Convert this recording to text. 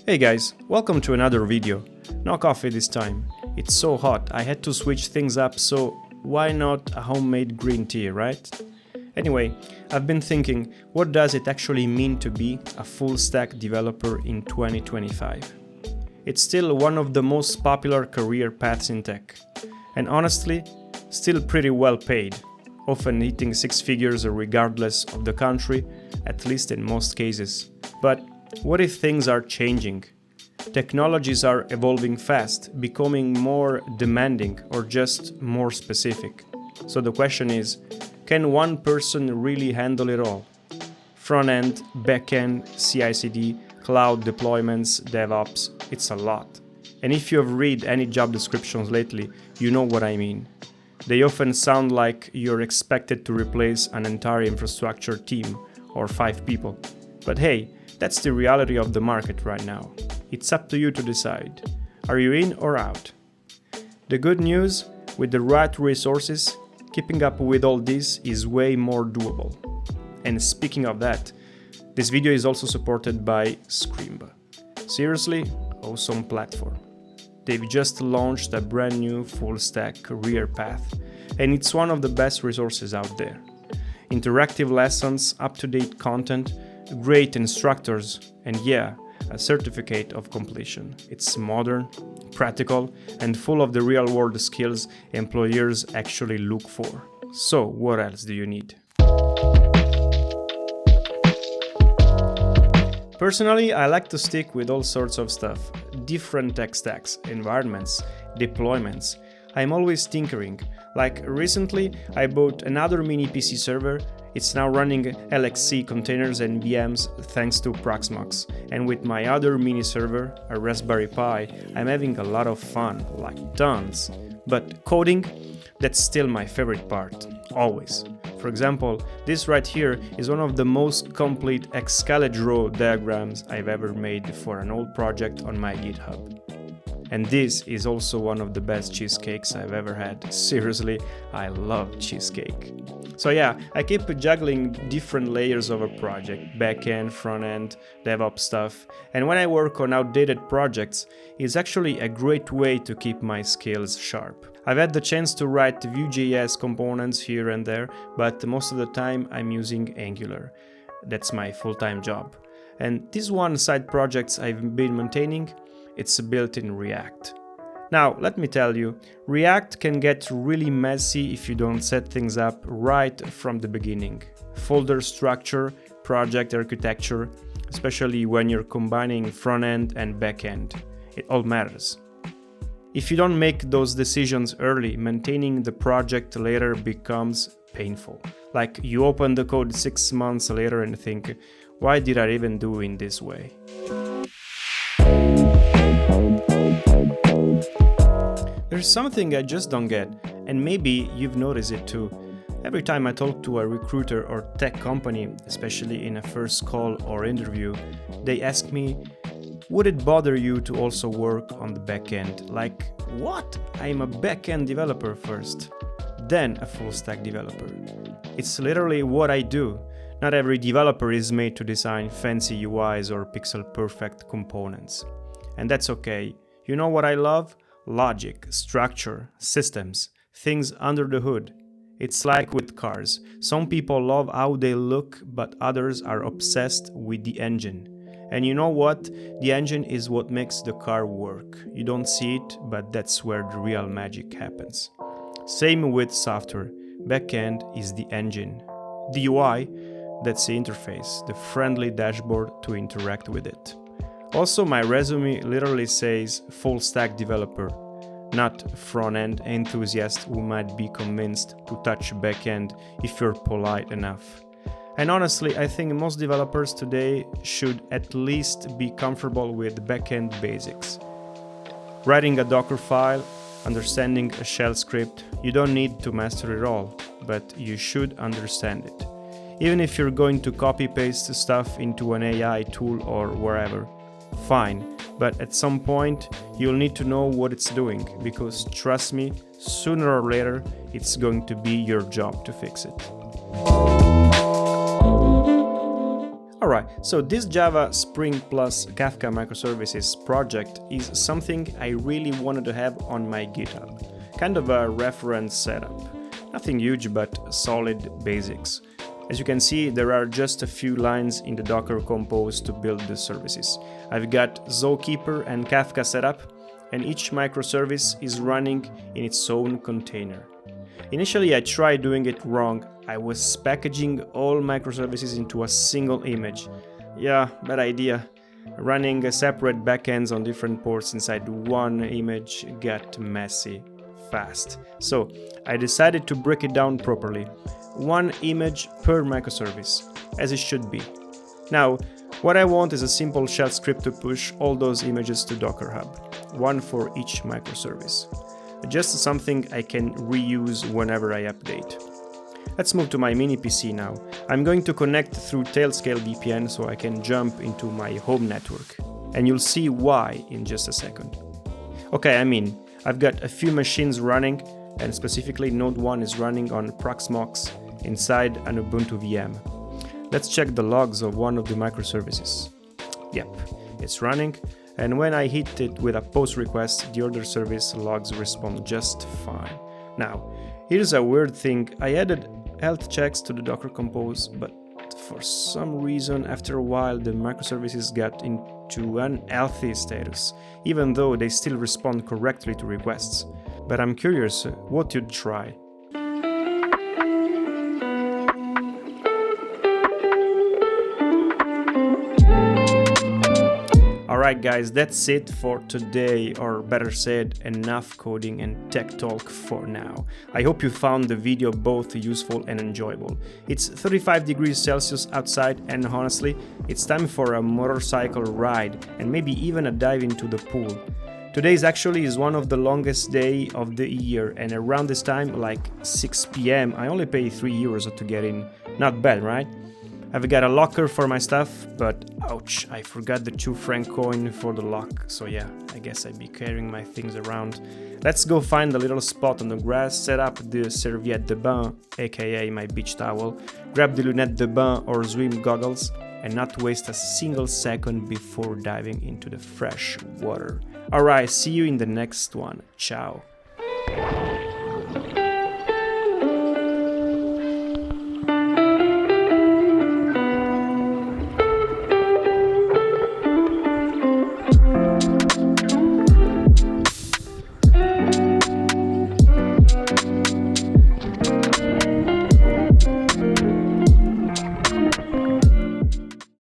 Hey guys, welcome to another video. No coffee this time. It's so hot, I had to switch things up, so why not a homemade green tea, right? Anyway, I've been thinking, what does it actually mean to be a full-stack developer in 2025? It's still one of the most popular career paths in tech, and honestly, still pretty well paid, often hitting six figures regardless of the country, at least in most cases. But what if things are changing? Technologies are evolving fast, becoming more demanding or just more specific. So the question is, can one person really handle it all? Front-end, back-end, CI/CD, cloud deployments, DevOps, it's a lot. And if you have read any job descriptions lately, you know what I mean. They often sound like you're expected to replace an entire infrastructure team or 5 people. But hey, that's the reality of the market right now. It's up to you to decide. Are you in or out? The good news, with the right resources, keeping up with all this is way more doable. And speaking of that, this video is also supported by Scream. Seriously, awesome platform. They've just launched a brand new full-stack career path, and it's one of the best resources out there. Interactive lessons, up-to-date content, great instructors, and yeah, a certificate of completion. It's modern, practical, and full of the real-world skills employers actually look for. So, what else do you need? Personally, I like to stick with all sorts of stuff. Different tech stacks, environments, deployments. I'm always tinkering. Like recently, I bought another mini PC server. It's now running LXC containers and VMs thanks to Proxmox. And with my other mini server, a Raspberry Pi, I'm having a lot of fun, like tons. But coding, that's still my favorite part, always. For example, this right here is one of the most complete Excalibur diagrams I've ever made for an old project on my GitHub. And this is also one of the best cheesecakes I've ever had. Seriously, I love cheesecake. So yeah, I keep juggling different layers of a project, backend, frontend, DevOps stuff. And when I work on outdated projects, it's actually a great way to keep my skills sharp. I've had the chance to write Vue.js components here and there, but most of the time I'm using Angular. That's my full-time job. And this one side project I've been maintaining, it's built in React. Now, let me tell you, React can get really messy if you don't set things up right from the beginning. Folder structure, project architecture, especially when you're combining front-end and back-end. It all matters. If you don't make those decisions early, maintaining the project later becomes painful. Like you open the code 6 months later and think, why did I even do it this way? There's something I just don't get, and maybe you've noticed it too. Every time I talk to a recruiter or tech company, especially in a first call or interview, they ask me, would it bother you to also work on the backend? Like, what? I'm a backend developer first, then a full-stack developer. It's literally what I do. Not every developer is made to design fancy UIs or pixel-perfect components. And that's okay. You know what I love? Logic, structure, systems, things under the hood. It's like with cars. Some people love how they look, but others are obsessed with the engine. And you know what? The engine is what makes the car work. You don't see it, but that's where the real magic happens. Same with software. Backend is the engine. The UI, that's the interface, the friendly dashboard to interact with it. Also, my resume literally says full-stack developer, not front-end enthusiast who might be convinced to touch backend if you're polite enough. And honestly, I think most developers today should at least be comfortable with backend basics. Writing a Docker file, understanding a shell script, you don't need to master it all, but you should understand it. Even if you're going to copy-paste stuff into an AI tool or wherever, fine, but at some point you'll need to know what it's doing, because trust me, sooner or later it's going to be your job to fix it. Alright, so this Java Spring plus Kafka microservices project is something I really wanted to have on my GitHub. Kind of a reference setup. Nothing huge, but solid basics. As you can see, there are just a few lines in the Docker Compose to build the services. I've got Zookeeper and Kafka set up, and each microservice is running in its own container. Initially, I tried doing it wrong. I was packaging all microservices into a single image. Yeah, bad idea. Running separate backends on different ports inside one image got messy fast. So I decided to break it down properly. One image per microservice, as it should be. Now, what I want is a simple shell script to push all those images to Docker Hub, one for each microservice. Just something I can reuse whenever I update. Let's move to my mini PC now. I'm going to connect through Tailscale VPN so I can jump into my home network. And you'll see why in just a second. Okay, I've got a few machines running, and specifically Node 1 is running on Proxmox inside an Ubuntu VM. Let's check the logs of one of the microservices. Yep, it's running. And when I hit it with a post request, the other service logs respond just fine. Now, here's a weird thing. I added health checks to the Docker Compose, but for some reason, after a while, the microservices got into unhealthy status, even though they still respond correctly to requests. But I'm curious what you'd try. Alright guys, that's it for today, or better said, enough coding and tech talk for now. I hope you found the video both useful and enjoyable. It's 35 degrees Celsius outside, and honestly, it's time for a motorcycle ride and maybe even a dive into the pool. Today's actually is one of the longest days of the year, and around this time, like 6 p.m, I only pay €3 to get in. Not bad, right? I've got a locker for my stuff, but ouch, I forgot the 2 franc coin for the lock, so yeah, I guess I'd be carrying my things around. Let's go find a little spot on the grass, set up the serviette de bain, aka my beach towel, grab the lunettes de bain or swim goggles, and not waste a single second before diving into the fresh water. Alright, see you in the next one. Ciao.